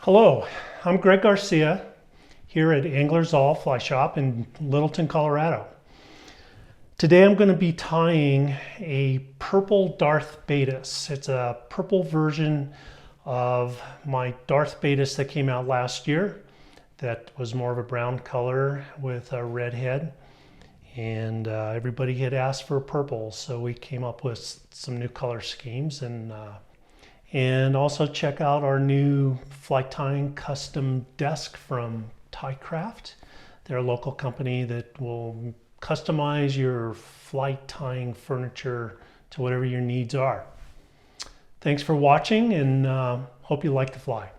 Hello, I'm Greg Garcia here at Angler's All Fly Shop in Littleton, Colorado. Today I'm going to be tying a purple Darth Baetis. It's a purple version of my Darth Baetis that came out last year that was more of a brown color with a red head. And everybody had asked for purple, so we came up with some new color schemes and also check out our new fly tying custom desk from TieCraft. They're a local company that will customize your fly tying furniture to whatever your needs are. Thanks for watching, and hope you like the fly.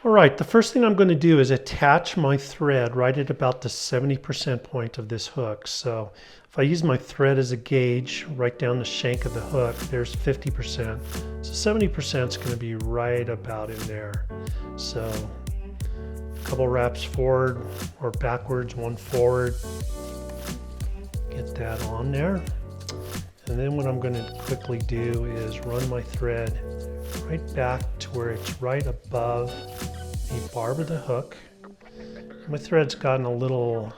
All right, the first thing I'm going to do is attach my thread right at about the 70% point of this hook. So if I use my thread as a gauge right down the shank of the hook, there's 50%. So 70% is going to be right about in there. So a couple wraps forward or backwards, one forward. Get that on there. And then what I'm going to quickly do is run my thread right back to where it's right above the barb of the hook. My thread's gotten a little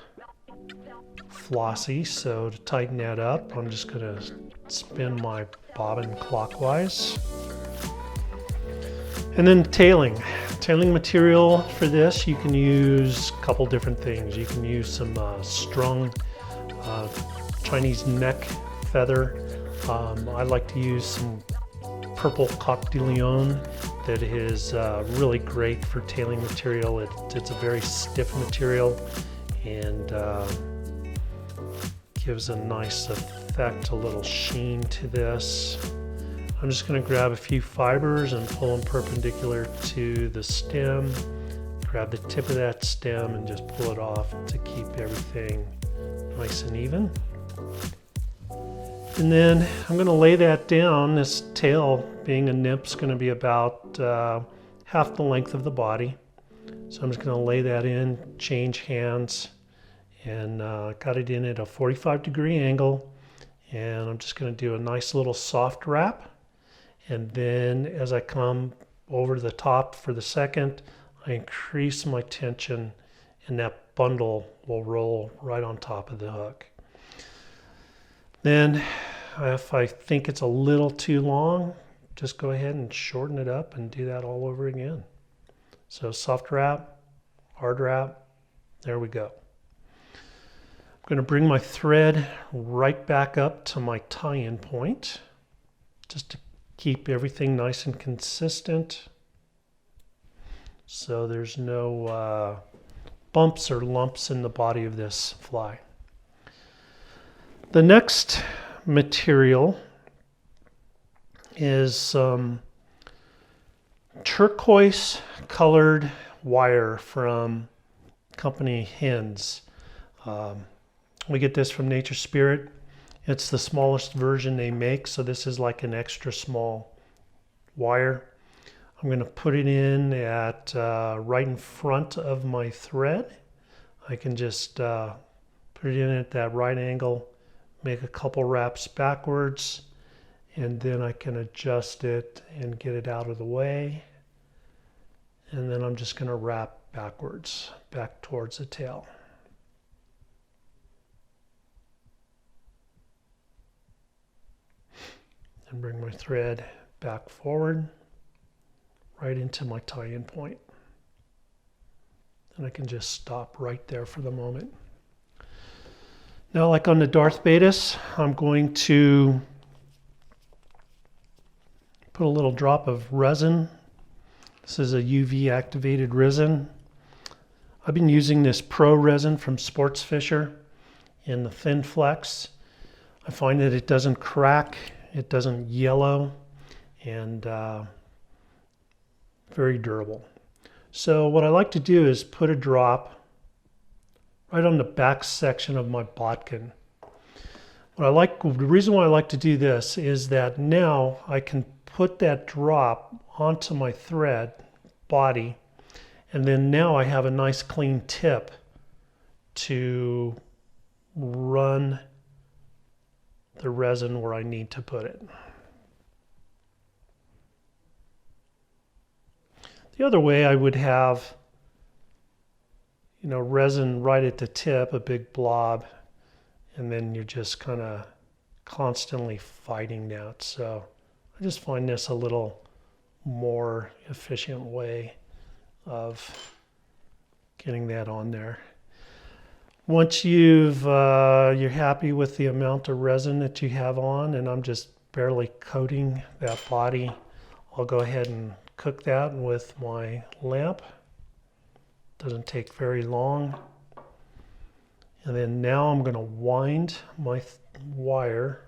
flossy, so to tighten that up, I'm just going to spin my bobbin clockwise. And then tailing. Tailing material for this, you can use a couple different things. You can use some strung Chinese neck feather. I like to use some purple coq de leon that is really great for tailing material. It's a very stiff material and gives a nice effect, a little sheen to this. I'm just going to grab a few fibers and pull them perpendicular to the stem. Grab the tip of that stem and just pull it off to keep everything nice and even. And then I'm going to lay that down. This tail, being a nymph, is going to be about half the length of the body. So I'm just going to lay that in, change hands, and got it in at a 45-degree angle. And I'm just going to do a nice little soft wrap. And then as I come over the top for the second, I increase my tension, and that bundle will roll right on top of the hook. Then if I think it's a little too long, just go ahead and shorten it up and do that all over again. So soft wrap, hard wrap, there we go. I'm going to bring my thread right back up to my tie-in point just to keep everything nice and consistent so there's no bumps or lumps in the body of this fly. The next material is some turquoise colored wire from company Hends. We get this from Nature Spirit. It's the smallest version they make, so this is like an extra small wire. I'm going to put it in at right in front of my thread. I can just put it in at that right angle, make a couple wraps backwards, and then I can adjust it and get it out of the way. And then I'm just going to wrap backwards, back towards the tail. And bring my thread back forward, right into my tie-in point. And I can just stop right there for the moment. Now, like on the Darth Baetis, I'm going to put a little drop of resin. This is a UV activated resin. I've been using this Pro resin from Sportfisher in the Thin Flex. I find that it doesn't crack, it doesn't yellow, and very durable. So what I like to do is put a drop right on the back section of my bodkin. The reason why I like to do this is that now I can put that drop onto my thread body, and then now I have a nice clean tip to run the resin where I need to put it. The other way I would have, resin right at the tip, a big blob, and then you're just kind of constantly fighting that. So I just find this a little more efficient way of getting that on there. Once you're happy with the amount of resin that you have on, and I'm just barely coating that body, I'll go ahead and cook that with my lamp. Doesn't take very long. And then now I'm going to wind my wire,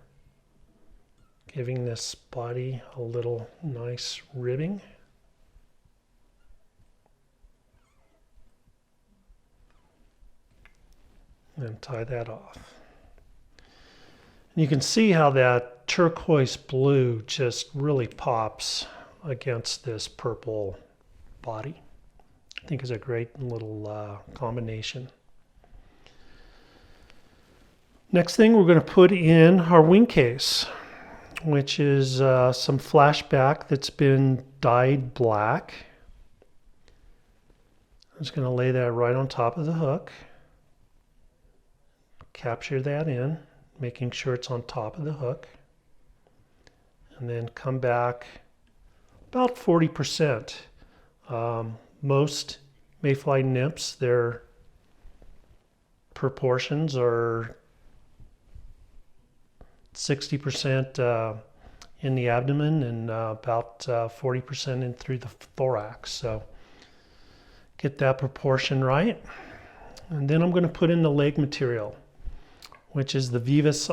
giving this body a little nice ribbing. And tie that off. And you can see how that turquoise blue just really pops against this purple body. I think it's a great little combination. Next thing, we're going to put in our wing case, which is some Flashback that's been dyed black. I'm just going to lay that right on top of the hook. Capture that in, making sure it's on top of the hook. And then come back about 40%. Most mayfly nymphs, their proportions are 60% in the abdomen and about 40% in through the thorax. So get that proportion right. And then I'm going to put in the leg material, which is the Veevus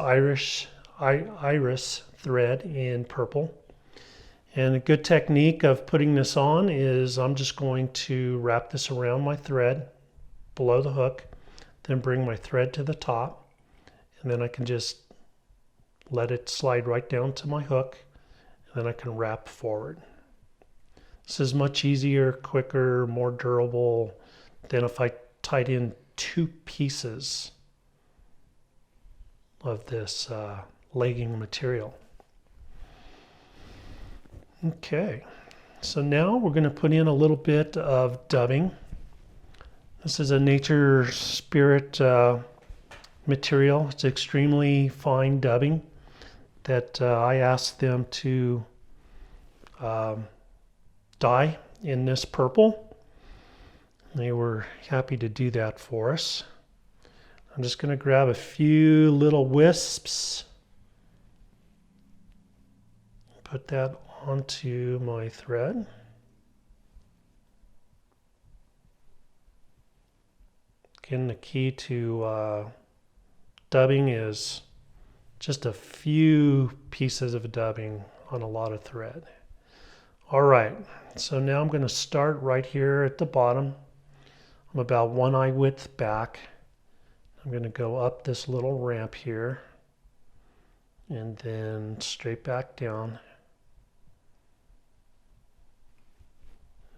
Iris thread in purple. And a good technique of putting this on is I'm just going to wrap this around my thread below the hook, then bring my thread to the top, and then I can just let it slide right down to my hook, and then I can wrap forward. This is much easier, quicker, more durable than if I tied in 2 pieces of this legging material. Okay, so now we're going to put in a little bit of dubbing. This is a Nature Spirit material. It's extremely fine dubbing that I asked them to dye in this purple. They were happy to do that for us. I'm just going to grab a few little wisps, put that onto my thread. Again, the key to dubbing is just a few pieces of dubbing on a lot of thread. All right, so now I'm going to start right here at the bottom. I'm about 1 eye width back. I'm going to go up this little ramp here and then straight back down.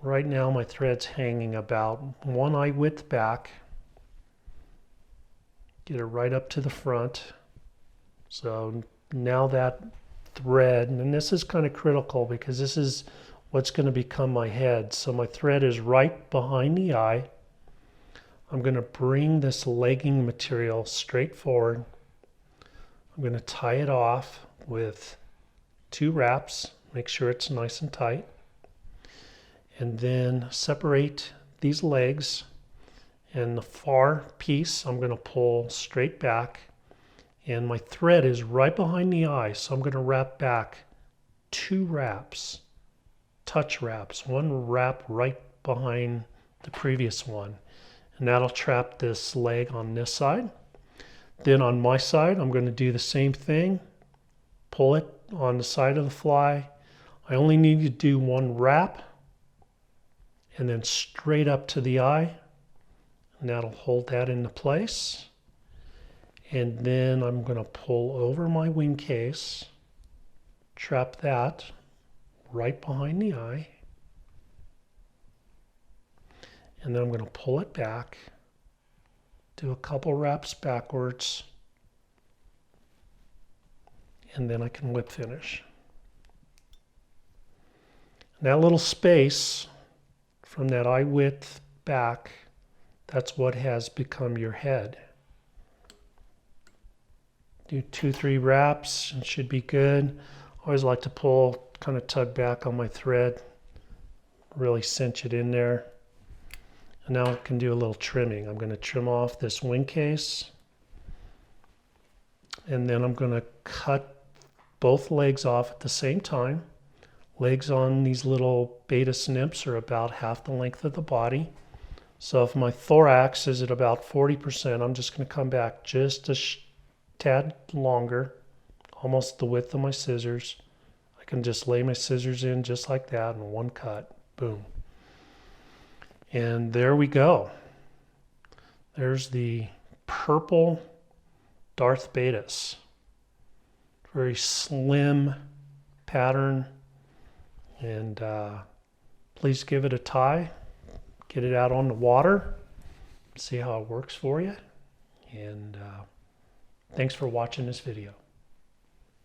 Right now my thread's hanging about 1 eye width back. Get it right up to the front. So now that thread, and this is kind of critical because this is what's going to become my head. So my thread is right behind the eye. I'm going to bring this legging material straight forward. I'm going to tie it off with 2 wraps. Make sure it's nice and tight. And then separate these legs, and the far piece I'm going to pull straight back, and my thread is right behind the eye, so I'm going to wrap back 2 wraps, touch wraps, 1 wrap right behind the previous one, and that'll trap this leg on this side. Then on my side I'm going to do the same thing, pull it on the side of the fly. I only need to do 1 wrap, and then straight up to the eye, and that'll hold that into place. And then I'm going to pull over my wing case, trap that right behind the eye, and then I'm going to pull it back, do a couple wraps backwards, and then I can whip finish. That little space from that eye width back, that's what has become your head. Do 2-3 wraps and should be good. I always like to pull, kind of tug back on my thread, really cinch it in there. And now I can do a little trimming. I'm going to trim off this wing case, and then I'm going to cut both legs off at the same time. Legs on these little Baetis nymphs are about half the length of the body. So if my thorax is at about 40%, I'm just going to come back just a tad longer, almost the width of my scissors. I can just lay my scissors in just like that in one cut. Boom. And there we go. There's the purple Darth Baetis. Very slim pattern. And please give it a tie. Get it out on the water. See how it works for you. And thanks for watching this video.